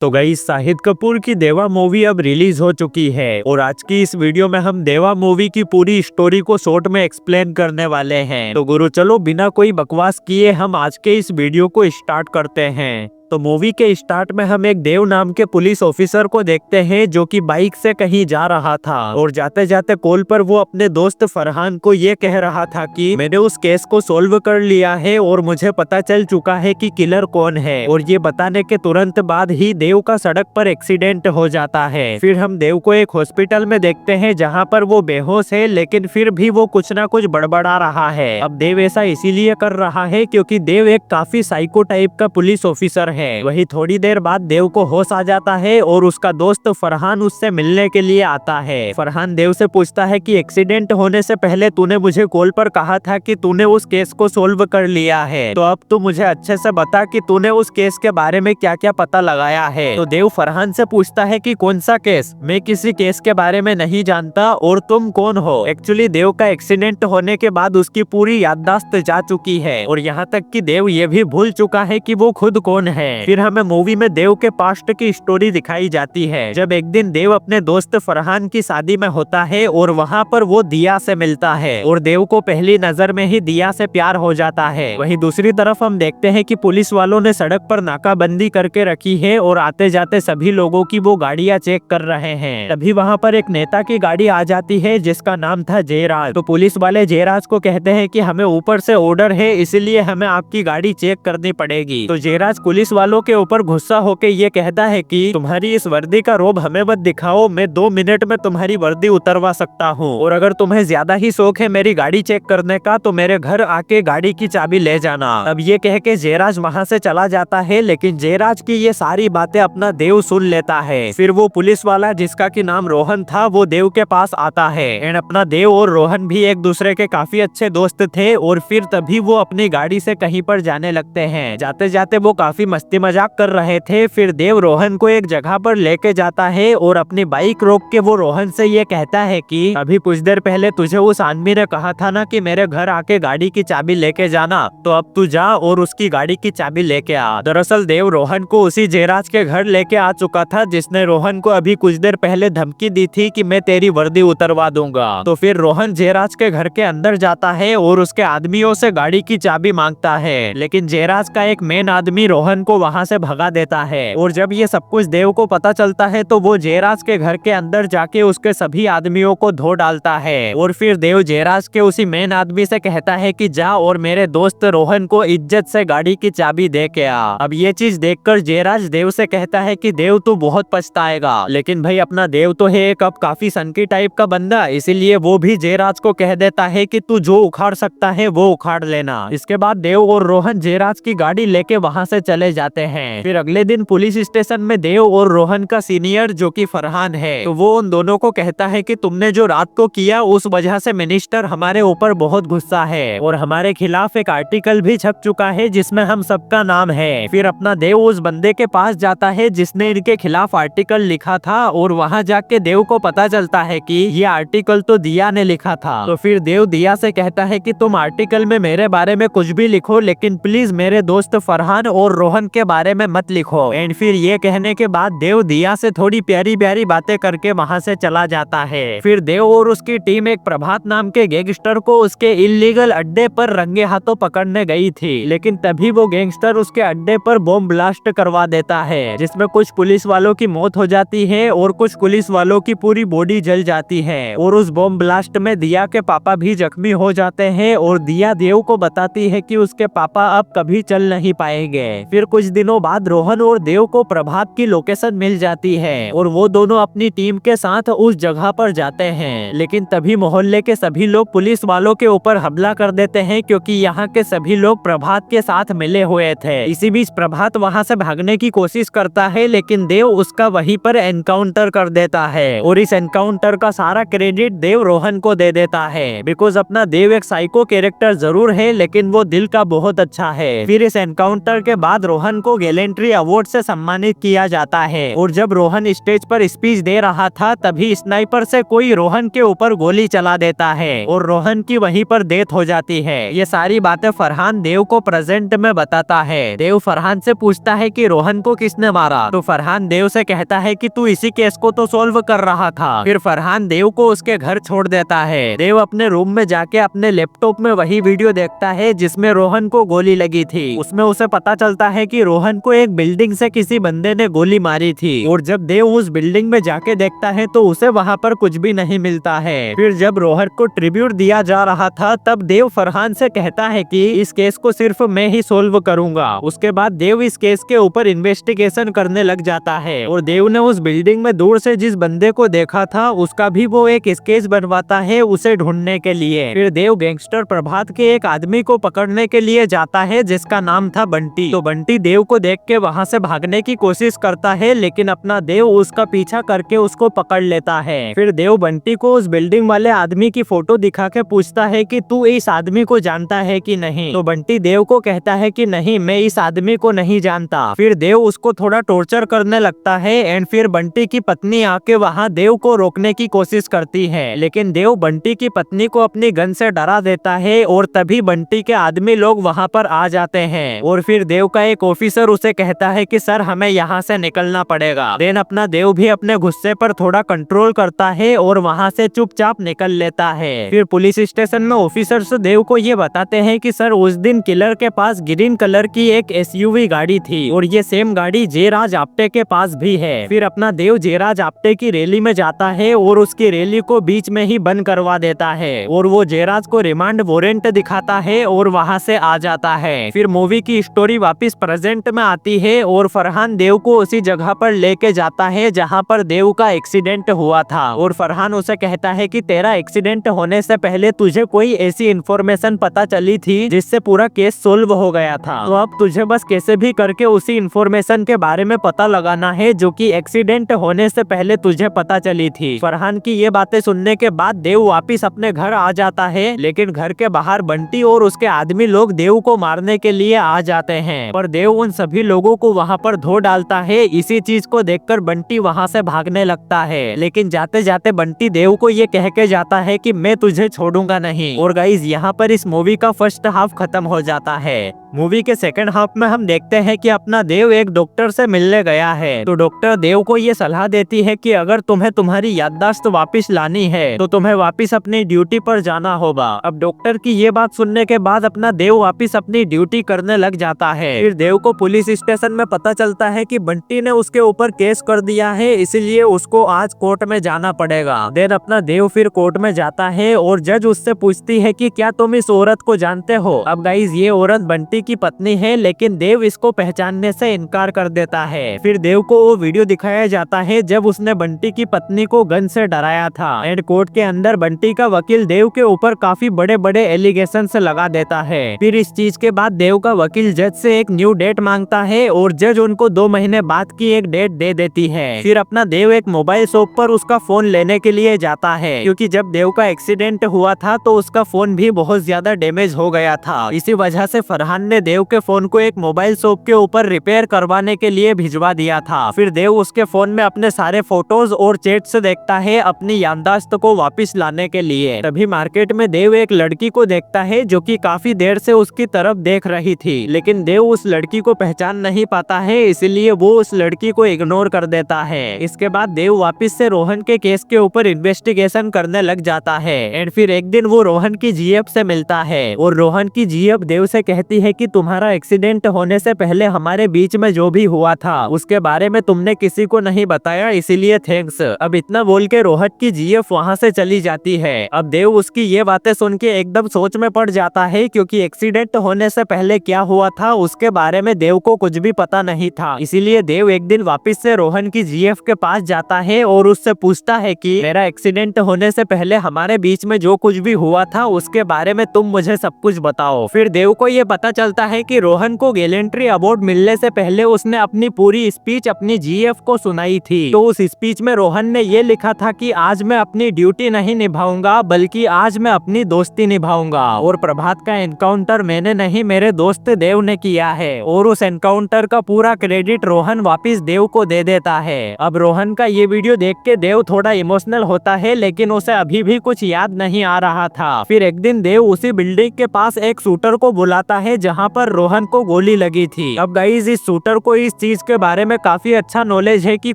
तो गाइस शाहिद कपूर की देवा मूवी अब रिलीज हो चुकी है और आज की इस वीडियो में हम देवा मूवी की पूरी स्टोरी को शॉर्ट में एक्सप्लेन करने वाले हैं। तो गुरु चलो बिना कोई बकवास किए हम आज के इस वीडियो को स्टार्ट करते हैं। तो मूवी के स्टार्ट में हम एक देव नाम के पुलिस ऑफिसर को देखते हैं जो कि बाइक से कहीं जा रहा था और जाते जाते कॉल पर वो अपने दोस्त फरहान को ये कह रहा था कि मैंने उस केस को सोल्व कर लिया है और मुझे पता चल चुका है कि किलर कौन है। और ये बताने के तुरंत बाद ही देव का सड़क पर एक्सीडेंट हो जाता है। फिर हम देव को एक हॉस्पिटल में देखते हैं जहाँ पर वो बेहोश है, लेकिन फिर भी वो कुछ ना कुछ बड़बड़ा रहा है। अब देव ऐसा इसीलिए कर रहा है क्योंकि देव एक काफी साइको टाइप का पुलिस ऑफिसर है। वही थोड़ी देर बाद देव को होश आ जाता है और उसका दोस्त फरहान उससे मिलने के लिए आता है। फरहान देव से पूछता है कि एक्सीडेंट होने से पहले तूने मुझे कॉल पर कहा था कि तूने उस केस को सोल्व कर लिया है, तो अब तू मुझे अच्छे से बता कि तूने उस केस के बारे में क्या क्या पता लगाया है। तो देव फरहान से पूछता है कि कौन सा केस, मैं किसी केस के बारे में नहीं जानता और तुम कौन हो। एक्चुअली देव का एक्सीडेंट होने के बाद उसकी पूरी याददाश्त जा चुकी है और यहाँ तक कि देव ये भी भूल चुका है कि वो खुद कौन है। फिर हमें मूवी में देव के पास्ट की स्टोरी दिखाई जाती है जब एक दिन देव अपने दोस्त फरहान की शादी में होता है और वहाँ पर वो दिया से मिलता है और देव को पहली नजर में ही दिया से प्यार हो जाता है। वहीं दूसरी तरफ हम देखते हैं कि पुलिस वालों ने सड़क पर नाकाबंदी करके रखी है और आते जाते सभी लोगों की वो गाड़ियाँ चेक कर रहे हैं। तभी वहाँ पर एक नेता की गाड़ी आ जाती है जिसका नाम था जयराज। तो पुलिस वाले जयराज को कहते हैं कि हमें ऊपर से ऑर्डर है, इसलिए हमें आपकी गाड़ी चेक करनी पड़ेगी। तो जयराज पुलिस वालों के ऊपर गुस्सा होके ये कहता है कि तुम्हारी इस वर्दी का रोब हमें मत दिखाओ, मैं 2 मिनट में तुम्हारी वर्दी उतरवा सकता हूँ और अगर तुम्हें ज्यादा ही शौक है मेरी गाड़ी चेक करने का तो मेरे घर आके गाड़ी की चाबी ले जाना। अब ये कह के जयराज वहाँ से चला जाता है, लेकिन जयराज की ये सारी बातें अपना देव सुन लेता है। फिर वो पुलिस वाला जिसका की नाम रोहन था वो देव के पास आता है एंड अपना देव और रोहन भी एक दूसरे के काफी अच्छे दोस्त थे और फिर तभी वो अपनी गाड़ी से कहीं पर जाने लगते हैं। जाते जाते वो काफी मस्ती मजाक कर रहे थे। फिर देव रोहन को एक जगह पर लेके जाता है और अपनी बाइक रोक के वो रोहन से ये कहता है कि अभी कुछ देर पहले तुझे उस आदमी ने कहा था ना कि मेरे घर आके गाड़ी की चाबी लेके जाना, तो अब तू जा और उसकी गाड़ी की चाबी लेके आ। दरअसल देव रोहन को उसी जयराज के घर लेके आ चुका था जिसने रोहन को अभी कुछ देर पहले धमकी दी थी कि मैं तेरी वर्दी उतरवा दूंगा। तो फिर रोहन जयराज के घर के अंदर जाता है और उसके आदमियों से गाड़ी की चाबी मांगता है, लेकिन जयराज का एक मेन आदमी रोहन को वहाँ से भगा देता है। और जब ये सब कुछ देव को पता चलता है तो वो जयराज के घर के अंदर जाके उसके सभी आदमियों को धो डालता है और फिर देव जयराज के उसी मेन आदमी से कहता है कि जा और मेरे दोस्त रोहन को इज्जत से गाड़ी की चाबी दे के आ। अब ये चीज देखकर जयराज देव से कहता है कि देव तू बहुत पछताएगा, लेकिन भाई अपना देव तो है एक अब काफी सनकी टाइप का बंदा, इसीलिए वो भी जयराज को कह देता है कि तू जो उखाड़ सकता है वो उखाड़ लेना। इसके बाद देव और रोहन जयराज की गाड़ी लेके वहाँ से चले जाते हैं। फिर अगले दिन पुलिस स्टेशन में देव और रोहन का सीनियर जो कि फरहान है, तो वो उन दोनों को कहता है कि तुमने जो रात को किया उस वजह से मिनिस्टर हमारे ऊपर बहुत गुस्सा है और हमारे खिलाफ एक आर्टिकल भी छप चुका है जिसमें हम सबका नाम है। फिर अपना देव उस बंदे के पास जाता है जिसने इनके खिलाफ आर्टिकल लिखा था और वहाँ जाके देव को पता चलता है कि ये आर्टिकल तो दिया ने लिखा था। तो फिर देव दिया से कहता है कि तुम आर्टिकल में मेरे बारे में कुछ भी लिखो, लेकिन प्लीज मेरे दोस्त फरहान और रोहन के बारे में मत लिखो। एंड फिर ये कहने के बाद देव दिया से थोड़ी प्यारी प्यारी बातें करके वहाँ से चला जाता है। फिर देव और उसकी टीम एक प्रभात नाम के गैंगस्टर को उसके इल्लीगल अड्डे पर रंगे हाथों पकड़ने गई थी, लेकिन तभी वो गैंगस्टर उसके अड्डे पर बॉम्ब ब्लास्ट करवा देता है जिसमें कुछ पुलिस वालों की मौत हो जाती है और कुछ पुलिस वालों की पूरी बॉडी जल जाती है। और उस बॉम्ब ब्लास्ट में दिया के पापा भी जख्मी हो जाते हैं और दिया देव को बताती है कि उसके पापा अब कभी चल नहीं पाएंगे। फिर कुछ दिनों बाद रोहन और देव को प्रभात की लोकेशन मिल जाती है और वो दोनों अपनी टीम के साथ उस जगह पर जाते हैं, लेकिन तभी मोहल्ले के सभी लोग पुलिस वालों के ऊपर हमला कर देते हैं क्योंकि यहाँ के सभी लोग प्रभात के साथ मिले हुए थे। इसी बीच प्रभात वहाँ से भागने की कोशिश करता है, लेकिन देव उसका वहीं पर एनकाउंटर कर देता है और इस एनकाउंटर का सारा क्रेडिट देव रोहन को दे देता है बिकॉज अपना देव एक साइको कैरेक्टर जरूर है लेकिन वो दिल का बहुत अच्छा है। फिर इस एनकाउंटर के बाद रोहन रोहन को गैलेंट्री अवार्ड से सम्मानित किया जाता है। और जब रोहन स्टेज पर स्पीच दे रहा था तभी स्नाइपर से कोई रोहन के ऊपर गोली चला देता है और रोहन की वहीं पर डेथ हो जाती है। ये सारी बातें फरहान देव को प्रेजेंट में बताता है। देव फरहान से पूछता है कि रोहन को किसने मारा, तो फरहान देव से कहता है कि तू इसी केस को तो सॉल्व कर रहा था। फिर फरहान देव को उसके घर छोड़ देता है। देव अपने रूम में जाके अपने लैपटॉप में वही वीडियो देखता है जिसमें रोहन को गोली लगी थी। उसमें उसे पता चलता है कि रोहन को एक बिल्डिंग से किसी बंदे ने गोली मारी थी। और जब देव उस बिल्डिंग में जाके देखता है तो उसे वहाँ पर कुछ भी नहीं मिलता है। फिर जब रोहन को ट्रिब्यूट दिया जा रहा था तब देव फरहान से कहता है कि इस केस को सिर्फ मैं ही सोल्व करूंगा। उसके बाद देव इस केस के ऊपर इन्वेस्टिगेशन करने लग जाता है और देव ने उस बिल्डिंग में दूर से जिस बंदे को देखा था उसका भी वो एक स्केच बनवाता है उसे ढूंढने के लिए। फिर देव गैंगस्टर प्रभात के एक आदमी को पकड़ने के लिए जाता है जिसका नाम था बंटी। तो बंटी देव को देख के वहाँ से भागने की कोशिश करता है लेकिन अपना देव उसका पीछा करके उसको पकड़ लेता है। फिर देव बंटी को उस बिल्डिंग वाले आदमी की फोटो दिखा के पूछता है कि तू इस आदमी को जानता है कि नहीं। तो बंटी देव को कहता है कि नहीं, मैं इस आदमी को नहीं जानता। फिर देव उसको थोड़ा टॉर्चर करने लगता है एंड फिर बंटी की पत्नी आके वहाँ देव को रोकने की कोशिश करती है लेकिन देव बंटी की पत्नी को अपनी गन से डरा देता है और तभी बंटी के आदमी लोग वहाँ पर आ जाते हैं। और फिर देव का एक ऑफिसर उसे कहता है कि सर हमें यहाँ से निकलना पड़ेगा। देन अपना देव भी अपने गुस्से पर थोड़ा कंट्रोल करता है और वहाँ से चुपचाप निकल लेता है। फिर पुलिस स्टेशन में ऑफिसर्स देव को ये बताते हैं कि सर उस दिन किलर के पास ग्रीन कलर की एक एसयूवी गाड़ी थी और ये सेम गाड़ी जयराज आप्टे के पास भी है। फिर अपना देव जयराज आप्टे की रैली में जाता है और उसकी रैली को बीच में ही बंद करवा देता है और वो जयराज को रिमांड वारंट दिखाता है और वहाँ से आ जाता है। फिर मूवी की स्टोरी वापस प्रेजेंट में आती है और फरहान देव को उसी जगह पर लेके जाता है जहाँ पर देव का एक्सीडेंट हुआ था और फरहान उसे कहता है कि तेरा एक्सीडेंट होने से पहले तुझे कोई ऐसी इंफॉर्मेशन पता चली थी जिससे पूरा केस सोल्व हो गया था, तो अब तुझे बस कैसे भी करके उसी इंफॉर्मेशन के बारे में पता लगाना है जो कि एक्सीडेंट होने से पहले तुझे पता चली थी। फरहान की ये बातें सुनने के बाद देव वापिस अपने घर आ जाता है लेकिन घर के बाहर बंटी और उसके आदमी लोग देव को मारने के लिए आ जाते हैं पर देव उन सभी लोगों को वहाँ पर धो डालता है। इसी चीज को देखकर बंटी वहाँ से भागने लगता है लेकिन जाते जाते बंटी देव को ये कह के जाता है कि मैं तुझे छोड़ूंगा नहीं। और गाइज यहाँ पर इस मूवी का फर्स्ट हाफ खत्म हो जाता है। मूवी के सेकंड हाफ में हम देखते हैं कि अपना देव एक डॉक्टर से मिलने गया है तो डॉक्टर देव को ये सलाह देती है कि अगर तुम्हें तुम्हारी याददाश्त वापस लानी है तो तुम्हें वापस अपनी ड्यूटी पर जाना होगा। अब डॉक्टर की ये बात सुनने के बाद अपना देव वापस अपनी ड्यूटी करने लग जाता है। फिर देव को पुलिस स्टेशन में पता चलता है कि बंटी ने उसके ऊपर केस कर दिया है इसीलिए उसको आज कोर्ट में जाना पड़ेगा। देन अपना देव फिर कोर्ट में जाता है और जज उससे पूछती है कि क्या तुम इस औरत को जानते हो। अब गाइज ये औरत बंटी की पत्नी है लेकिन देव इसको पहचानने से इनकार कर देता है। फिर देव को वो वीडियो दिखाया जाता है जब उसने बंटी की पत्नी को गन से डराया था एंड कोर्ट के अंदर बंटी का वकील देव के ऊपर काफी बड़े बड़े एलिगेशन लगा देता है। फिर इस चीज के बाद देव का वकील जज से एक न्यू डेट मांगता है और जज उनको 2 महीने बाद की एक डेट दे देती है। फिर अपना देव एक मोबाइल शॉप पर उसका फोन लेने के लिए जाता है क्योंकि जब देव का एक्सीडेंट हुआ था तो उसका फोन भी बहुत ज्यादा डैमेज हो गया था। इसी वजह से फरहान ने देव के फोन को एक मोबाइल शॉप के ऊपर रिपेयर करवाने के लिए भिजवा दिया था। फिर देव उसके फोन में अपने सारे फोटोज और चैट्स देखता है अपनी याददाश्त को वापस लाने के लिए। तभी मार्केट में देव एक लड़की को देखता है जो कि काफी देर से उसकी तरफ देख रही थी लेकिन देव उस लड़की को पहचान नहीं पाता है इसलिए वो उस लड़की को इग्नोर कर देता है। इसके बाद देव वापस से रोहन के केस के ऊपर इन्वेस्टिगेशन करने लग जाता है एंड फिर एक दिन वो रोहन की जीएफ से मिलता है और रोहन की जीएफ देव से कहती है कि तुम्हारा एक्सीडेंट होने से पहले हमारे बीच में जो भी हुआ था उसके बारे में तुमने किसी को नहीं बताया इसीलिए थैंक्स। अब इतना बोल के रोहन की जीएफ वहाँ से चली जाती है। अब देव उसकी ये बातें सुन के एकदम सोच में पड़ जाता है क्योंकि एक्सीडेंट होने से पहले क्या हुआ था उसके बारे में देव को कुछ भी पता नहीं था। इसीलिए देव एक दिन वापस से रोहन की जीएफ के पास जाता है और उससे पूछता है कि मेरा एक्सीडेंट होने से पहले हमारे बीच में जो कुछ भी हुआ था उसके बारे में तुम मुझे सब कुछ बताओ। फिर देव को ये पता चलता है कि रोहन को गैलेंट्री अवार्ड मिलने से पहले उसने अपनी पूरी स्पीच अपनी जीएफ को सुनाई थी। तो उस स्पीच में रोहन ने ये लिखा था कि आज मैं अपनी ड्यूटी नहीं निभाऊंगा बल्कि आज मैं अपनी दोस्ती निभाऊंगा और प्रभात का एनकाउंटर मैंने नहीं मेरे दोस्त देव ने किया है और उस एनकाउंटर का पूरा क्रेडिट रोहन वापिस देव को दे देता है। अब रोहन का ये वीडियो देख के देव थोड़ा इमोशनल होता है, लेकिन उसे अभी भी कुछ याद नहीं आ रहा था। फिर एक दिन देव उसी बिल्डिंग के पास एक शूटर को बुलाता है जहाँ पर रोहन को गोली लगी थी। अब गाइस इस शूटर को इस चीज के बारे में काफी अच्छा नॉलेज है कि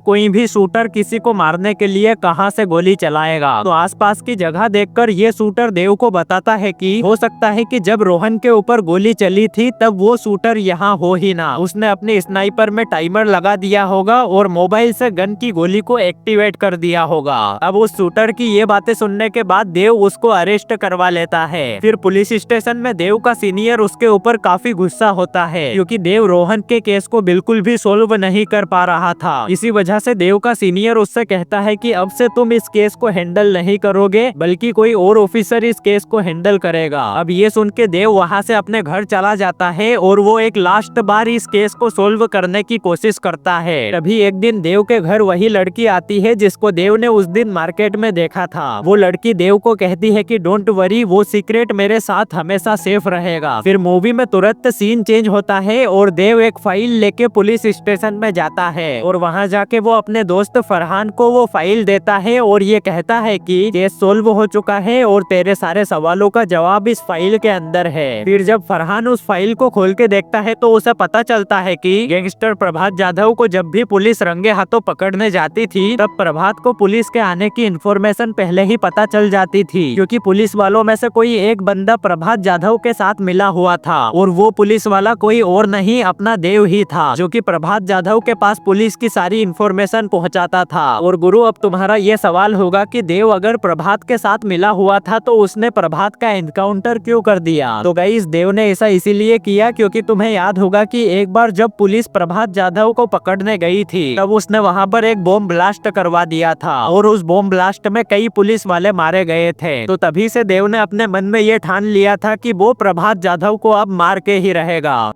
कोई भी शूटर किसी को मारने के लिए कहाँ से गोली चलाएगा। तो आसपास की जगह देखकर ये शूटर देव को बताता है कि हो सकता है कि जब रोहन के ऊपर गोली चली थी तब वो शूटर यहाँ हो ही ना, उसने अपने स्नाइपर में टाइमर लगा दिया होगा और मोबाइल से गन की गोली को एक्टिवेट कर दिया होगा। अब उस शूटर की ये बातें सुनने के बाद देव उसको अरेस्ट करवा लेता है। फिर पुलिस स्टेशन में देव का सीनियर उसके ऊपर काफी गुस्सा होता है क्योंकि देव रोहन के केस को बिल्कुल भी सोल्व नहीं कर पा रहा था। इसी वजह से देव का सीनियर उससे कहता है कि अब से तुम इस केस को हैंडल नहीं करोगे बल्कि कोई और ऑफिसर इस केस को हैंडल करेगा। अब ये सुन के देव वहाँ से अपने घर चला जाता है और वो एक लास्ट बार इस केस को सोल्व करने की कोशिश करता है। तभी एक दिन देव के घर वही लड़की आती है जिसको देव ने उस दिन मार्केट में देखा था। वो लड़की देव को कहती है कि डोंट वरी, वो सीक्रेट मेरे साथ हमेशा सेफ रहेगा। फिर मूवी में तुरंत सीन चेंज होता है और देव एक फाइल लेके पुलिस स्टेशन में जाता है और वहाँ जाके वो अपने दोस्त फरहान को वो फाइल देता है और ये कहता है कि केस सोल्व हो चुका है और तेरे सारे सवालों का जवाब इस फाइल के अंदर है। फिर जब फरहान उस फाइल को खोल के देखता है तो उसे पता चलता है कि गैंगस्टर प्रभात जाधव को जब भी पुलिस रंगे हाथों पकड़ने जाती थी तब प्रभात को पुलिस के आने की इन्फॉर्मेशन पहले ही पता चल जाती थी, क्योंकि पुलिस वालों में से कोई एक बंदा प्रभात जाधव के साथ मिला हुआ था और वो पुलिस वाला कोई और नहीं अपना देव ही था, जो कि प्रभात जाधव के पास पुलिस की सारी इन्फॉर्मेशन पहुंचाता था। और गुरु अब तुम्हारा ये सवाल होगा कि देव अगर प्रभात के साथ मिला हुआ था तो उसने प्रभात का एनकाउंटर क्यों कर दिया। तो गाइस देव ने ऐसा इसीलिए किया क्योंकि तुम्हें याद होगा कि एक बार जब पुलिस प्रभात जाधव को पकड़ने गई थी तब उसने वहाँ पर एक बॉम्ब ब्लास्ट करवा दिया था और उस बॉम्ब ब्लास्ट में कई पुलिस वाले मारे गए थे। तो तभी से देव ने अपने मन में ये ठान लिया था कि वो प्रभात जाधव को अब मार के ही रहेगा।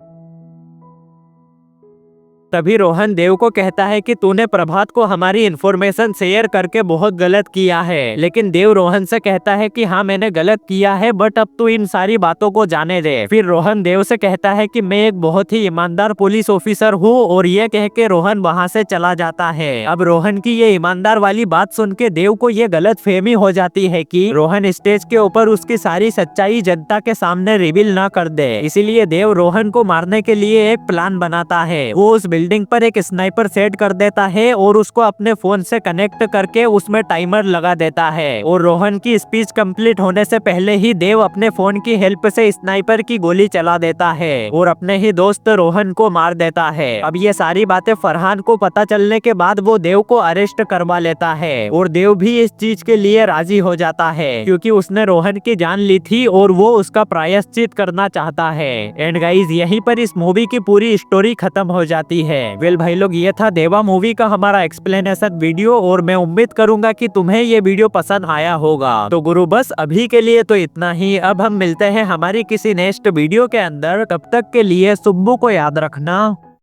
तभी रोहन देव को कहता है कि तूने प्रभात को हमारी इन्फॉर्मेशन शेयर करके बहुत गलत किया है, लेकिन देव रोहन से कहता है कि हाँ मैंने गलत किया है बट अब तू इन सारी बातों को जाने दे। फिर रोहन देव से कहता है कि मैं एक बहुत ही ईमानदार पुलिस ऑफिसर हूँ और ये कह के रोहन वहाँ से चला जाता है। अब रोहन की ये ईमानदार वाली बात सुन के देव को ये गलत फहमी हो जाती है कि रोहन स्टेज के ऊपर उसकी सारी सच्चाई जनता के सामने रिवील ना कर दे, इसीलिए देव रोहन को मारने के लिए एक प्लान बनाता है। वो उस बिल्डिंग पर एक स्नाइपर सेट कर देता है और उसको अपने फोन से कनेक्ट करके उसमें टाइमर लगा देता है और रोहन की स्पीच कंप्लीट होने से पहले ही देव अपने फोन की हेल्प से स्नाइपर की गोली चला देता है और अपने ही दोस्त रोहन को मार देता है। अब ये सारी बातें फरहान को पता चलने के बाद वो देव को अरेस्ट करवा लेता है और देव भी इस चीज के लिए राजी हो जाता है क्योंकि उसने रोहन की जान ली थी और वो उसका प्रायश्चित करना चाहता है। एंड गाइस यहीं पर इस मूवी की पूरी स्टोरी खत्म हो जाती है। वेल भाई लोग ये था देवा मूवी का हमारा एक्सप्लेनेशन वीडियो और मैं उम्मीद करूंगा कि तुम्हें ये वीडियो पसंद आया होगा। तो गुरु बस अभी के लिए तो इतना ही, अब हम मिलते हैं हमारी किसी नेक्स्ट वीडियो के अंदर। तब तक के लिए सुब्बू को याद रखना।